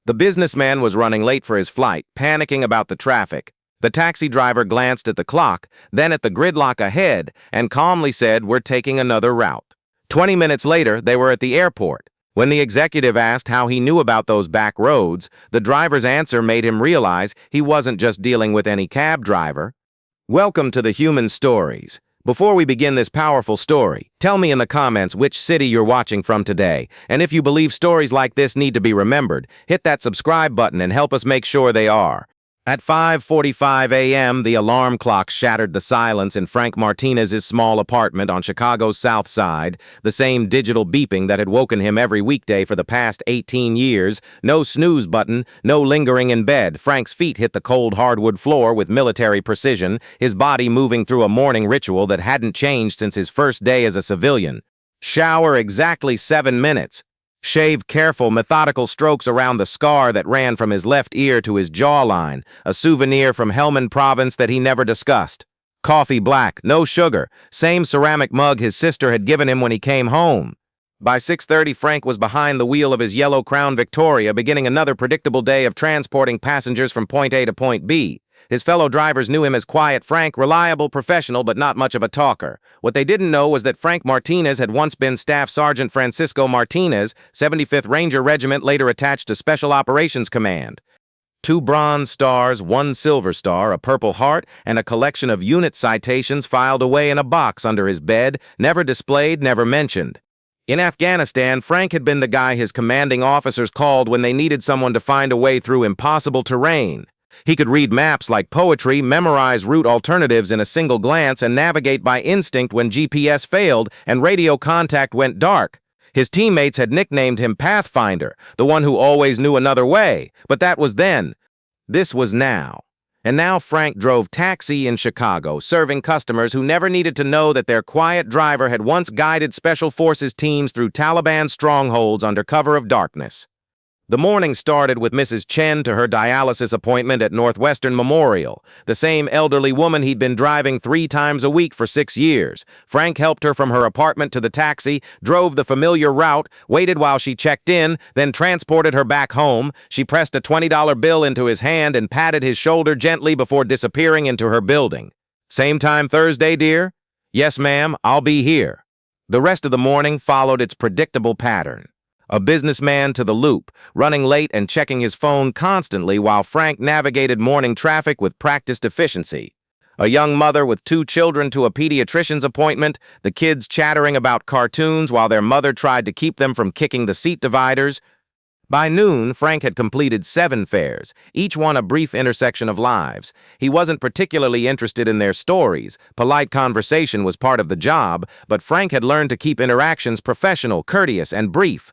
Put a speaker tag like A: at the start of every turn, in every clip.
A: The businessman was running late for his flight, panicking about the traffic. The taxi driver glanced at the clock, then at the gridlock ahead, and calmly said, "We're taking another route." 20 minutes later, they were at the airport. When the executive asked how he knew about those back roads, the driver's answer made him realize he wasn't just dealing with any cab driver. Welcome to the Human Stories. Before we begin this powerful story, tell me in the comments which city you're watching from today, and if you believe stories like this need to be remembered, hit that subscribe button and help us make sure they are. At 5:45 a.m., the alarm clock shattered the silence in Frank Martinez's small apartment on Chicago's South Side, the same digital beeping that had woken him every weekday for the past 18 years. No snooze button, no lingering in bed. Frank's feet hit the cold hardwood floor with military precision, his body moving through a morning ritual that hadn't changed since his first day as a civilian. Shower exactly 7 minutes. Shave careful, methodical strokes around the scar that ran from his left ear to his jawline, a souvenir from Helmand Province that he never discussed. Coffee black, no sugar, same ceramic mug his sister had given him when he came home. By 6:30, Frank was behind the wheel of his yellow Crown Victoria, beginning another predictable day of transporting passengers from point A to point B. His fellow drivers knew him as Quiet Frank, reliable, professional, but not much of a talker. What they didn't know was that Frank Martinez had once been Staff Sergeant Francisco Martinez, 75th Ranger Regiment, later attached to Special Operations Command. 2 bronze stars, 1 silver star, a Purple Heart, and a collection of unit citations filed away in a box under his bed, never displayed, never mentioned. In Afghanistan, Frank had been the guy his commanding officers called when they needed someone to find a way through impossible terrain. He could read maps like poetry, memorize route alternatives in a single glance, and navigate by instinct when GPS failed and radio contact went dark. His teammates had nicknamed him Pathfinder, the one who always knew another way. But that was then. This was now. And now Frank drove taxi in Chicago, serving customers who never needed to know that their quiet driver had once guided Special Forces teams through Taliban strongholds under cover of darkness. The morning started with Mrs. Chen to her dialysis appointment at Northwestern Memorial, the same elderly woman he'd been driving 3 times a week for 6 years. Frank helped her from her apartment to the taxi, drove the familiar route, waited while she checked in, then transported her back home. She pressed a $20 bill into his hand and patted his shoulder gently before disappearing into her building. "Same time Thursday, dear?" "Yes, ma'am, I'll be here." The rest of the morning followed its predictable pattern. A businessman to the loop, running late and checking his phone constantly while Frank navigated morning traffic with practiced efficiency. A young mother with 2 children to a pediatrician's appointment, the kids chattering about cartoons while their mother tried to keep them from kicking the seat dividers. By noon, Frank had completed 7 fares, each one a brief intersection of lives. He wasn't particularly interested in their stories. Polite conversation was part of the job, but Frank had learned to keep interactions professional, courteous, and brief.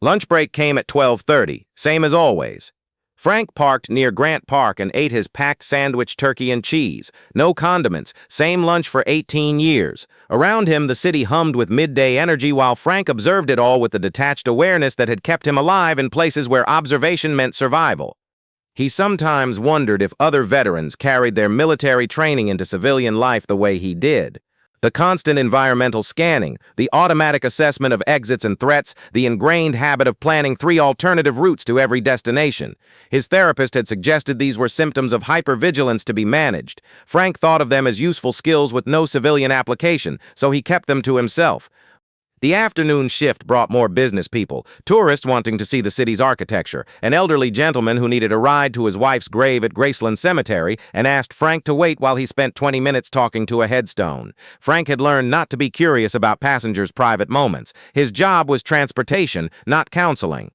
A: Lunch break came at 12:30, same as always. Frank parked near Grant Park and ate his packed sandwich, turkey and cheese. No condiments, same lunch for 18 years. Around him, the city hummed with midday energy while Frank observed it all with the detached awareness that had kept him alive in places where observation meant survival. He sometimes wondered if other veterans carried their military training into civilian life the way he did. The constant environmental scanning, the automatic assessment of exits and threats, the ingrained habit of planning 3 alternative routes to every destination. His therapist had suggested these were symptoms of hypervigilance to be managed. Frank thought of them as useful skills with no civilian application, so he kept them to himself. The afternoon shift brought more business people, tourists wanting to see the city's architecture, an elderly gentleman who needed a ride to his wife's grave at Graceland Cemetery and asked Frank to wait while he spent 20 minutes talking to a headstone. Frank had learned not to be curious about passengers' private moments. His job was transportation, not counseling.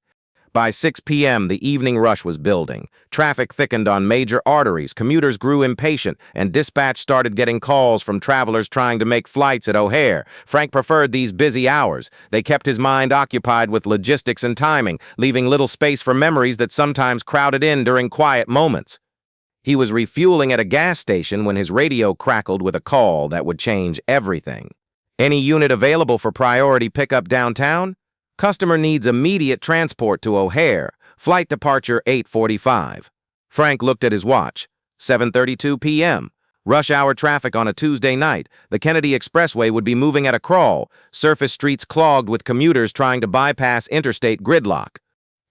A: By 6 p.m., the evening rush was building. Traffic thickened on major arteries, commuters grew impatient, and dispatch started getting calls from travelers trying to make flights at O'Hare. Frank preferred these busy hours. They kept his mind occupied with logistics and timing, leaving little space for memories that sometimes crowded in during quiet moments. He was refueling at a gas station when his radio crackled with a call that would change everything. "Any unit available for priority pickup downtown? Customer needs immediate transport to O'Hare. Flight departure 8:45. Frank looked at his watch. 7:32 p.m. Rush hour traffic on a Tuesday night. The Kennedy Expressway would be moving at a crawl. Surface streets clogged with commuters trying to bypass interstate gridlock.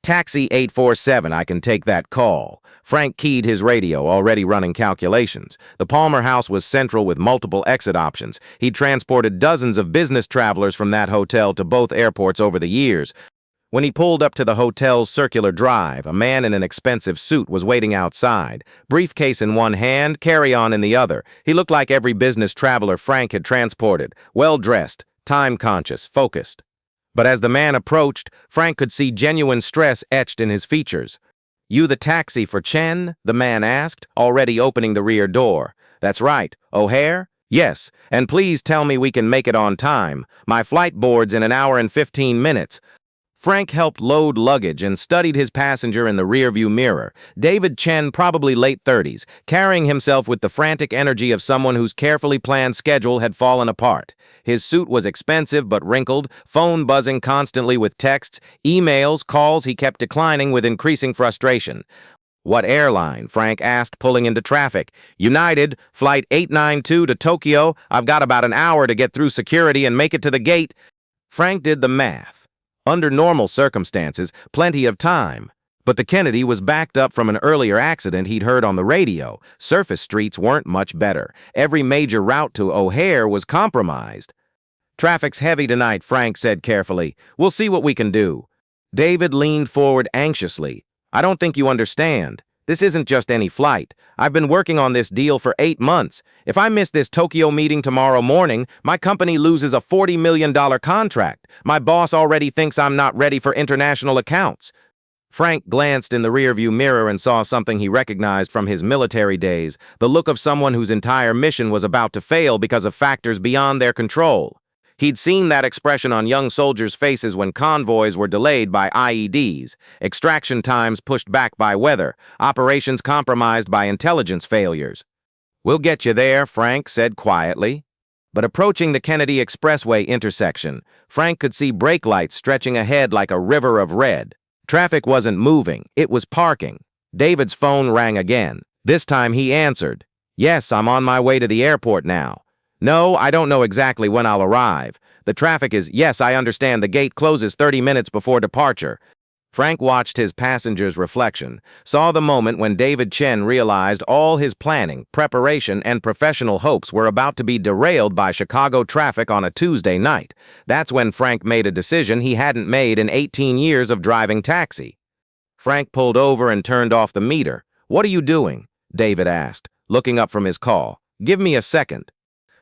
A: Taxi 847, I can take that call. Frank keyed his radio, already running calculations. The Palmer House was central with multiple exit options. He'd transported dozens of business travelers from that hotel to both airports over the years. When he pulled up to the hotel's circular drive, a man in an expensive suit was waiting outside, briefcase in one hand, carry-on in the other. He looked like every business traveler Frank had transported, well-dressed, time-conscious, focused. But as the man approached, Frank could see genuine stress etched in his features. "You the taxi for Chen?" the man asked, already opening the rear door. "That's right. O'Hare?" "Yes, and please tell me we can make it on time. My flight board's in an hour and 15 minutes. Frank helped load luggage and studied his passenger in the rearview mirror. David Chen, probably late 30s, carrying himself with the frantic energy of someone whose carefully planned schedule had fallen apart. His suit was expensive but wrinkled, phone buzzing constantly with texts, emails, calls he kept declining with increasing frustration. "What airline?" Frank asked, pulling into traffic. "United, flight 892 to Tokyo. I've got about an hour to get through security and make it to the gate." Frank did the math. Under normal circumstances, plenty of time. But the Kennedy was backed up from an earlier accident he'd heard on the radio. Surface streets weren't much better. Every major route to O'Hare was compromised. "Traffic's heavy tonight," Frank said carefully. "We'll see what we can do." David leaned forward anxiously. "I don't think you understand. This isn't just any flight. I've been working on this deal for 8 months. If I miss this Tokyo meeting tomorrow morning, my company loses a $40 million contract. My boss already thinks I'm not ready for international accounts." Frank glanced in the rearview mirror and saw something he recognized from his military days, the look of someone whose entire mission was about to fail because of factors beyond their control. He'd seen that expression on young soldiers' faces when convoys were delayed by IEDs, extraction times pushed back by weather, operations compromised by intelligence failures. "We'll get you there," Frank said quietly. But approaching the Kennedy Expressway intersection, Frank could see brake lights stretching ahead like a river of red. Traffic wasn't moving, it was parking. David's phone rang again. This time he answered. "Yes, I'm on my way to the airport now." "No, I don't know exactly when I'll arrive. The traffic is, yes, I understand the gate closes 30 minutes before departure." Frank watched his passenger's reflection, saw the moment when David Chen realized all his planning, preparation, and professional hopes were about to be derailed by Chicago traffic on a Tuesday night. That's when Frank made a decision he hadn't made in 18 years of driving taxi. Frank pulled over and turned off the meter. "What are you doing?" David asked, looking up from his call. "Give me a second."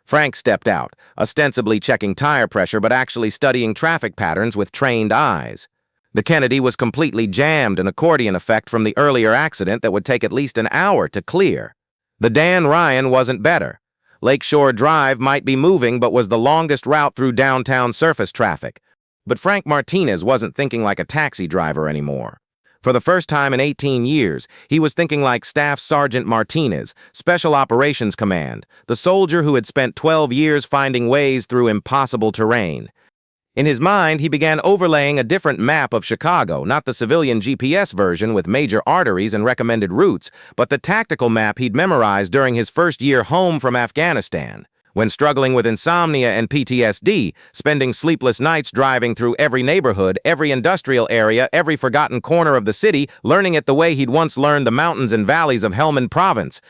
A: Frank stepped out, ostensibly checking tire pressure but actually studying traffic patterns with trained eyes. The Kennedy was completely jammed, an accordion effect from the earlier accident that would take at least an hour to clear. The Dan Ryan wasn't better. Lakeshore Drive might be moving but was the longest route through downtown surface traffic. But Frank Martinez wasn't thinking like a taxi driver anymore. For the first time in 18 years, he was thinking like Staff Sergeant Martinez, Special Operations Command, the soldier who had spent 12 years finding ways through impossible terrain. In his mind, he began overlaying a different map of Chicago, not the civilian GPS version with major arteries and recommended routes, but the tactical map he'd memorized during his first year home from Afghanistan. When struggling with insomnia and PTSD, spending sleepless nights driving through every neighborhood, every industrial area, every forgotten corner of the city, learning it the way he'd once learned the mountains and valleys of Helmand Province.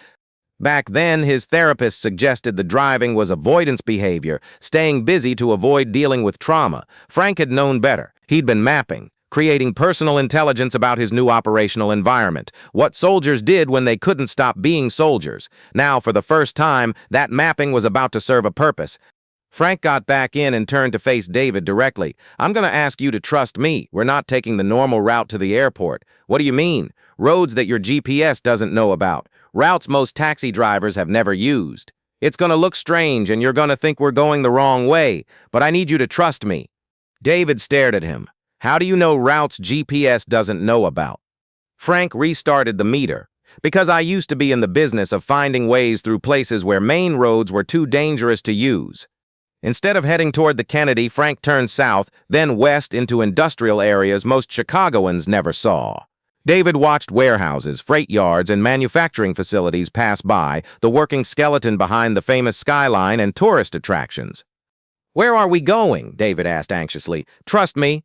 A: Back then, his therapist suggested the driving was avoidance behavior, staying busy to avoid dealing with trauma. Frank had known better. He'd been mapping, creating personal intelligence about his new operational environment, what soldiers did when they couldn't stop being soldiers. Now, for the first time, that mapping was about to serve a purpose. Frank got back in and turned to face David directly. "I'm going to ask you to trust me. We're not taking the normal route to the airport." "What do you mean?" "Roads that your GPS doesn't know about. Routes most taxi drivers have never used. It's going to look strange and you're going to think we're going the wrong way, but I need you to trust me." David stared at him. "How do you know routes GPS doesn't know about?" Frank restarted the meter. "Because I used to be in the business of finding ways through places where main roads were too dangerous to use." Instead of heading toward the Kennedy, Frank turned south, then west into industrial areas most Chicagoans never saw. David watched warehouses, freight yards, and manufacturing facilities pass by, the working skeleton behind the famous skyline and tourist attractions. "Where are we going?" David asked anxiously. "Trust me."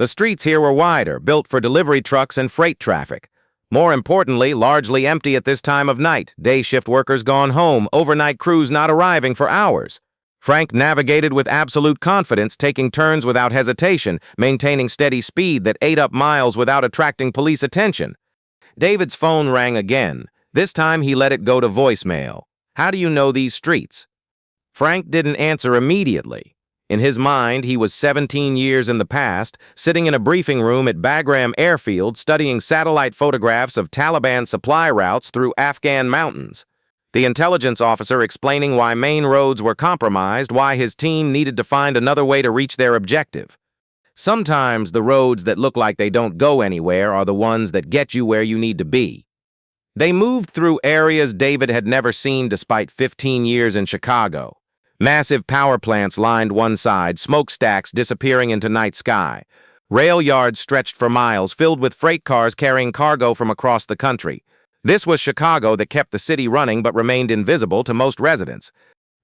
A: The streets here were wider, built for delivery trucks and freight traffic. More importantly, largely empty at this time of night, day shift workers gone home, overnight crews not arriving for hours. Frank navigated with absolute confidence, taking turns without hesitation, maintaining steady speed that ate up miles without attracting police attention. David's phone rang again. This time he let it go to voicemail. "How do you know these streets?" Frank didn't answer immediately. In his mind, he was 17 years in the past, sitting in a briefing room at Bagram Airfield studying satellite photographs of Taliban supply routes through Afghan mountains. The intelligence officer explaining why main roads were compromised, why his team needed to find another way to reach their objective. Sometimes the roads that look like they don't go anywhere are the ones that get you where you need to be. They moved through areas David had never seen despite 15 years in Chicago. Massive power plants lined one side, smokestacks disappearing into night sky. Rail yards stretched for miles, filled with freight cars carrying cargo from across the country. This was Chicago that kept the city running but remained invisible to most residents.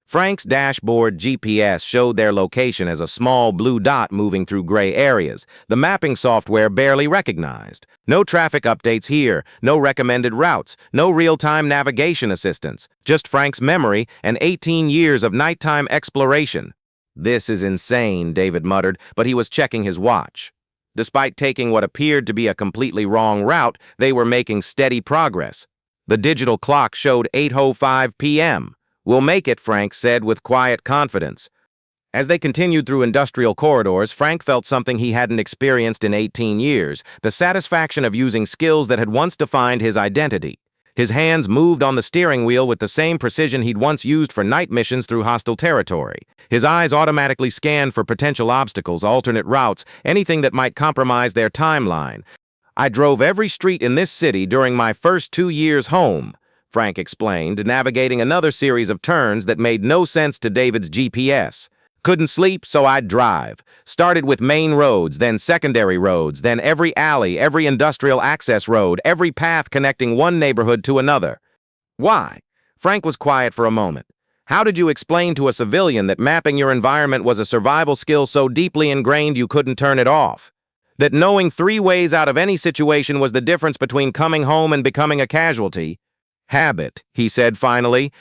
A: Frank's dashboard GPS showed their location as a small blue dot moving through gray areas, the mapping software barely recognized. No traffic updates here, no recommended routes, no real-time navigation assistance, just Frank's memory and 18 years of nighttime exploration. "This is insane," David muttered, but he was checking his watch. Despite taking what appeared to be a completely wrong route, they were making steady progress. The digital clock showed 8:05 p.m. "We'll make it," Frank said with quiet confidence. As they continued through industrial corridors, Frank felt something he hadn't experienced in 18 years, the satisfaction of using skills that had once defined his identity. His hands moved on the steering wheel with the same precision he'd once used for night missions through hostile territory. His eyes automatically scanned for potential obstacles, alternate routes, anything that might compromise their timeline. "I drove every street in this city during my first 2 years home," Frank explained, navigating another series of turns that made no sense to David's GPS. "Couldn't sleep, so I'd drive. Started with main roads, then secondary roads, then every alley, every industrial access road, every path connecting one neighborhood to another." "Why?" Frank was quiet for a moment. "How did you explain to a civilian that mapping your environment was a survival skill so deeply ingrained you couldn't turn it off? That knowing 3 ways out of any situation was the difference between coming home and becoming a casualty?" "Habit," he said finally.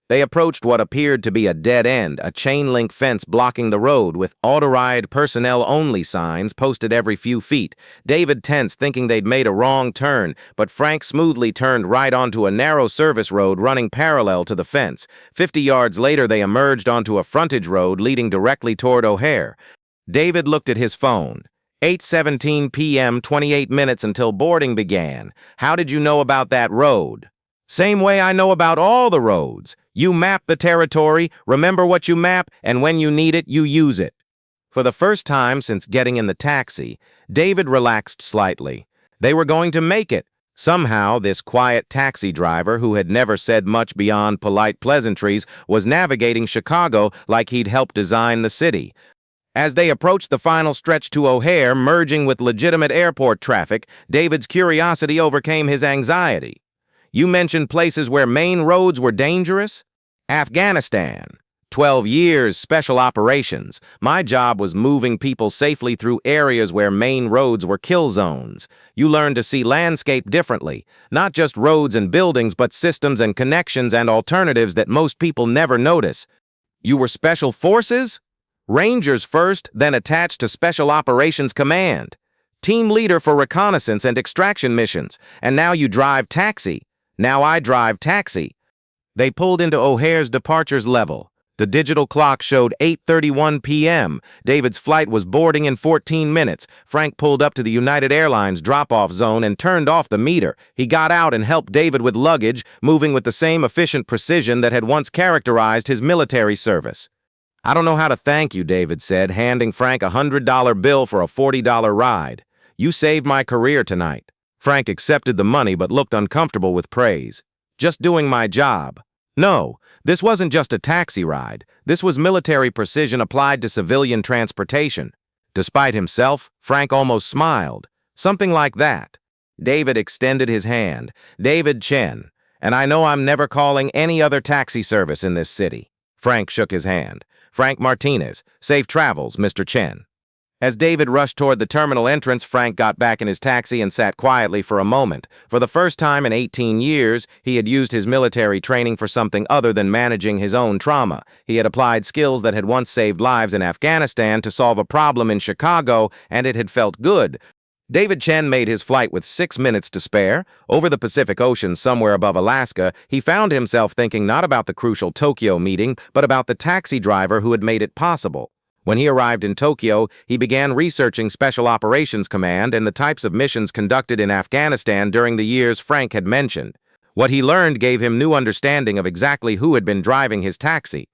A: They approached what appeared to be a dead end, a chain-link fence blocking the road with auto-ride personnel-only signs posted every few feet. David tensed, thinking they'd made a wrong turn, but Frank smoothly turned right onto a narrow service road running parallel to the fence. 50 yards later, they emerged onto a frontage road leading directly toward O'Hare. David looked at his phone. 8:17 p.m., 28 minutes until boarding began. "How did you know about that road?" "Same way I know about all the roads. You map the territory, remember what you map, and when you need it, you use it." For the first time since getting in the taxi, David relaxed slightly. They were going to make it. Somehow, this quiet taxi driver, who had never said much beyond polite pleasantries, was navigating Chicago like he'd helped design the city. As they approached the final stretch to O'Hare, merging with legitimate airport traffic, David's curiosity overcame his anxiety. "You mentioned places where main roads were dangerous?" "Afghanistan. 12 years, special operations. My job was moving people safely through areas where main roads were kill zones. You learn to see landscape differently, not just roads and buildings, but systems and connections and alternatives that most people never notice." "You were special forces?" "Rangers first, then attached to Special Operations Command. Team leader for reconnaissance and extraction missions, and now you drive taxi." "Now I drive taxi." They pulled into O'Hare's departures level. The digital clock showed 8:31 p.m. David's flight was boarding in 14 minutes. Frank pulled up to the United Airlines drop-off zone and turned off the meter. He got out and helped David with luggage, moving with the same efficient precision that had once characterized his military service. "I don't know how to thank you," David said, handing Frank a $100 bill for a $40 ride. "You saved my career tonight." Frank accepted the money but looked uncomfortable with praise. "Just doing my job." No, this wasn't just a taxi ride. This was military precision applied to civilian transportation. Despite himself, Frank almost smiled. "Something like that." David extended his hand. "David Chen. And I know I'm never calling any other taxi service in this city." Frank shook his hand. "Frank Martinez. Safe travels, Mr. Chen." As David rushed toward the terminal entrance, Frank got back in his taxi and sat quietly for a moment. For the first time in 18 years, he had used his military training for something other than managing his own trauma. He had applied skills that had once saved lives in Afghanistan to solve a problem in Chicago, and it had felt good. David Chen made his flight with 6 minutes to spare. Over the Pacific Ocean, somewhere above Alaska, he found himself thinking not about the crucial Tokyo meeting, but about the taxi driver who had made it possible. When he arrived in Tokyo, he began researching Special Operations Command and the types of missions conducted in Afghanistan during the years Frank had mentioned. What he learned gave him new understanding of exactly who had been driving his taxi.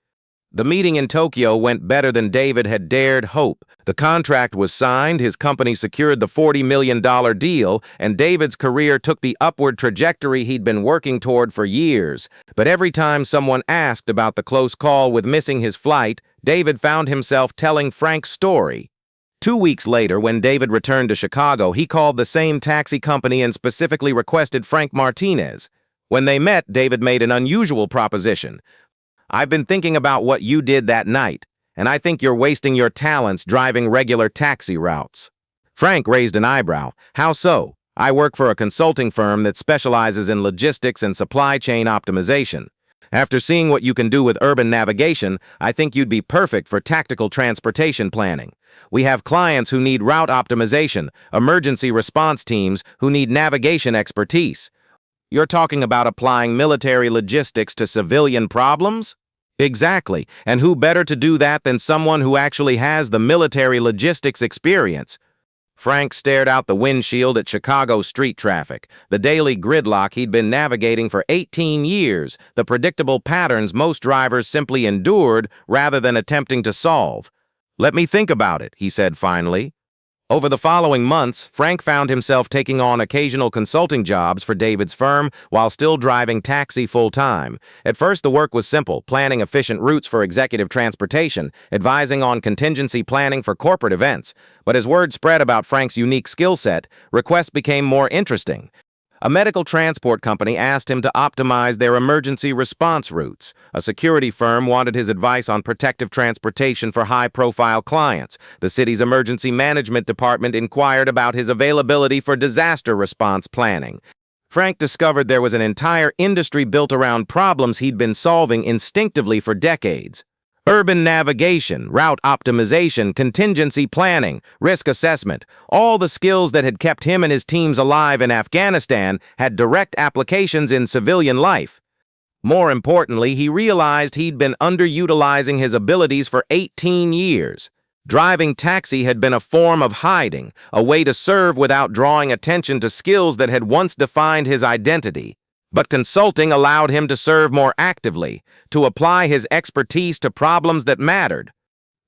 A: The meeting in Tokyo went better than David had dared hope. The contract was signed, his company secured the $40 million deal, and David's career took the upward trajectory he'd been working toward for years. But every time someone asked about the close call with missing his flight, David found himself telling Frank's story. 2 weeks later, when David returned to Chicago, he called the same taxi company and specifically requested Frank Martinez. When they met, David made an unusual proposition. "I've been thinking about what you did that night, and I think you're wasting your talents driving regular taxi routes." Frank raised an eyebrow. "How so?" "I work for a consulting firm that specializes in logistics and supply chain optimization. After seeing what you can do with urban navigation, I think you'd be perfect for tactical transportation planning. We have clients who need route optimization, emergency response teams who need navigation expertise. You're talking about applying military logistics to civilian problems?" "Exactly, and who better to do that than someone who actually has the military logistics experience?" Frank stared out the windshield at Chicago street traffic, the daily gridlock he'd been navigating for 18 years, the predictable patterns most drivers simply endured rather than attempting to solve. "Let me think about it," he said finally. Over the following months, Frank found himself taking on occasional consulting jobs for David's firm while still driving taxi full-time. At first, the work was simple, planning efficient routes for executive transportation, advising on contingency planning for corporate events. But as word spread about Frank's unique skill set, requests became more interesting. A medical transport company asked him to optimize their emergency response routes. A security firm wanted his advice on protective transportation for high-profile clients. The city's emergency management department inquired about his availability for disaster response planning. Frank discovered there was an entire industry built around problems he'd been solving instinctively for decades. Urban navigation, route optimization, contingency planning, risk assessment, all the skills that had kept him and his teams alive in Afghanistan had direct applications in civilian life. More importantly, he realized he'd been underutilizing his abilities for 18 years. Driving taxi had been a form of hiding, a way to serve without drawing attention to skills that had once defined his identity. But consulting allowed him to serve more actively, to apply his expertise to problems that mattered.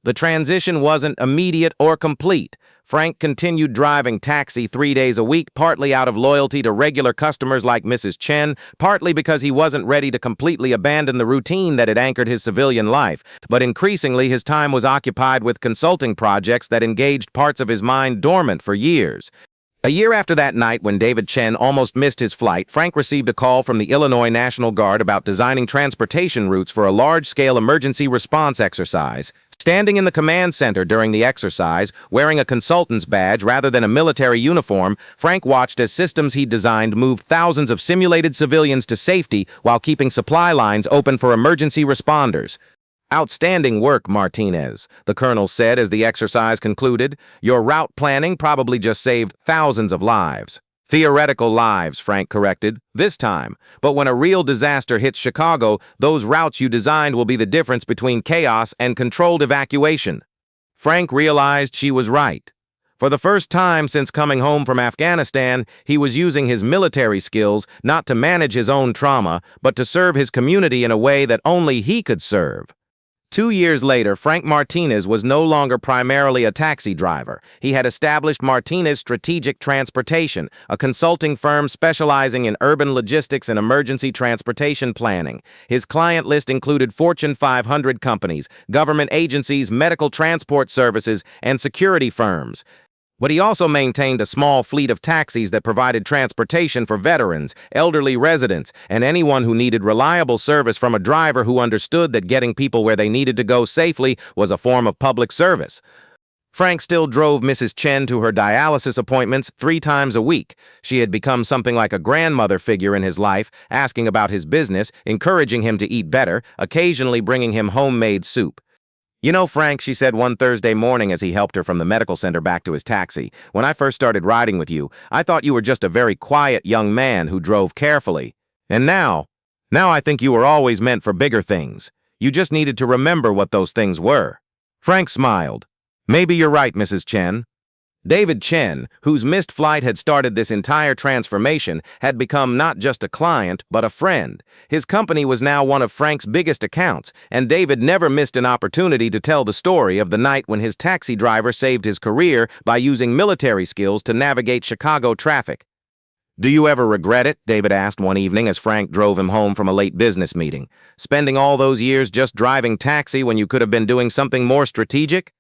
A: The transition wasn't immediate or complete. Frank continued driving taxi 3 days a week, partly out of loyalty to regular customers like Mrs. Chen, partly because he wasn't ready to completely abandon the routine that had anchored his civilian life. But increasingly, his time was occupied with consulting projects that engaged parts of his mind dormant for years. A year after that night when David Chen almost missed his flight, Frank received a call from the Illinois National Guard about designing transportation routes for a large-scale emergency response exercise. Standing in the command center during the exercise, wearing a consultant's badge rather than a military uniform, Frank watched as systems he'd designed moved thousands of simulated civilians to safety while keeping supply lines open for emergency responders. "Outstanding work, Martinez," the colonel said as the exercise concluded. "Your route planning probably just saved thousands of lives." "Theoretical lives," Frank corrected, "this time. But when a real disaster hits Chicago, those routes you designed will be the difference between chaos and controlled evacuation." Frank realized she was right. For the first time since coming home from Afghanistan, he was using his military skills not to manage his own trauma, but to serve his community in a way that only he could serve. 2 years later, Frank Martinez was no longer primarily a taxi driver. He had established Martinez Strategic Transportation, a consulting firm specializing in urban logistics and emergency transportation planning. His client list included Fortune 500 companies, government agencies, medical transport services, and security firms. But he also maintained a small fleet of taxis that provided transportation for veterans, elderly residents, and anyone who needed reliable service from a driver who understood that getting people where they needed to go safely was a form of public service. Frank still drove Mrs. Chen to her dialysis appointments 3 times a week. She had become something like a grandmother figure in his life, asking about his business, encouraging him to eat better, occasionally bringing him homemade soup. "You know, Frank," she said one Thursday morning as he helped her from the medical center back to his taxi, "when I first started riding with you, I thought you were just a very quiet young man who drove carefully. And now I think you were always meant for bigger things. You just needed to remember what those things were." Frank smiled. "Maybe you're right, Mrs. Chen." David Chen, whose missed flight had started this entire transformation, had become not just a client, but a friend. His company was now one of Frank's biggest accounts, and David never missed an opportunity to tell the story of the night when his taxi driver saved his career by using military skills to navigate Chicago traffic. "Do you ever regret it?" David asked one evening as Frank drove him home from a late business meeting. "Spending all those years just driving taxi when you could have been doing something more strategic?"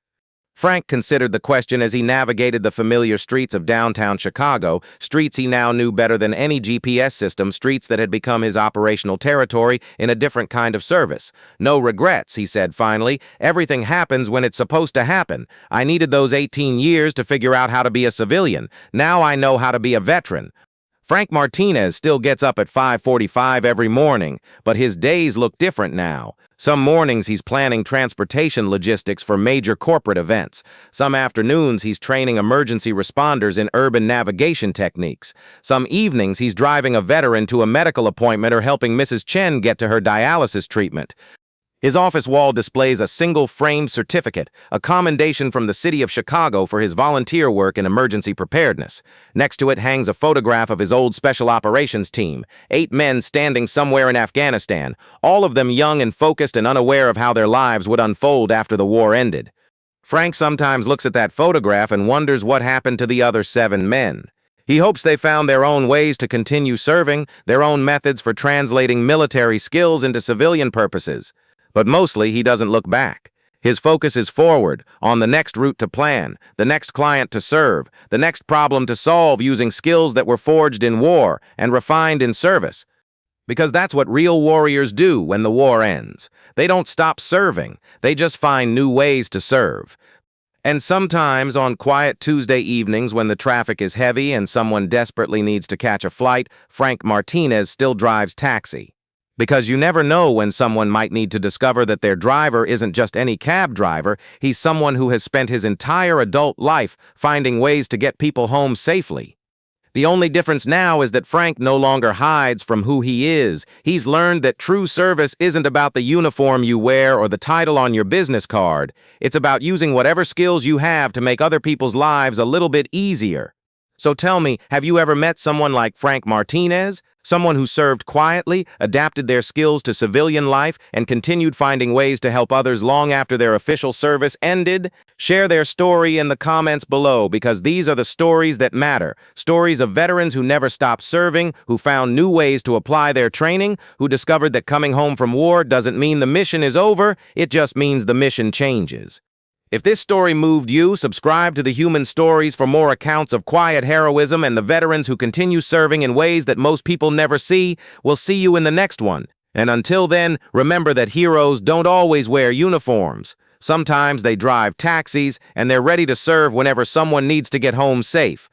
A: Frank considered the question as he navigated the familiar streets of downtown Chicago, streets he now knew better than any GPS system, streets that had become his operational territory in a different kind of service. "No regrets," he said finally. "Everything happens when it's supposed to happen. I needed those 18 years to figure out how to be a civilian. Now I know how to be a veteran." Frank Martinez still gets up at 5:45 every morning, but his days look different now. Some mornings he's planning transportation logistics for major corporate events. Some afternoons he's training emergency responders in urban navigation techniques. Some evenings he's driving a veteran to a medical appointment or helping Mrs. Chen get to her dialysis treatment. His office wall displays a single-framed certificate, a commendation from the city of Chicago for his volunteer work in emergency preparedness. Next to it hangs a photograph of his old special operations team, 8 men standing somewhere in Afghanistan, all of them young and focused and unaware of how their lives would unfold after the war ended. Frank sometimes looks at that photograph and wonders what happened to the other 7 men. He hopes they found their own ways to continue serving, their own methods for translating military skills into civilian purposes. But mostly, he doesn't look back. His focus is forward, on the next route to plan, the next client to serve, the next problem to solve using skills that were forged in war and refined in service. Because that's what real warriors do when the war ends. They don't stop serving, they just find new ways to serve. And sometimes, on quiet Tuesday evenings when the traffic is heavy and someone desperately needs to catch a flight, Frank Martinez still drives taxi. Because you never know when someone might need to discover that their driver isn't just any cab driver, he's someone who has spent his entire adult life finding ways to get people home safely. The only difference now is that Frank no longer hides from who he is. He's learned that true service isn't about the uniform you wear or the title on your business card. It's about using whatever skills you have to make other people's lives a little bit easier. So tell me, have you ever met someone like Frank Martinez? Someone who served quietly, adapted their skills to civilian life, and continued finding ways to help others long after their official service ended? Share their story in the comments below, because these are the stories that matter. Stories of veterans who never stopped serving, who found new ways to apply their training, who discovered that coming home from war doesn't mean the mission is over, it just means the mission changes. If this story moved you, subscribe to The Human Stories for more accounts of quiet heroism and the veterans who continue serving in ways that most people never see. We'll see you in the next one. And until then, remember that heroes don't always wear uniforms. Sometimes they drive taxis, and they're ready to serve whenever someone needs to get home safe.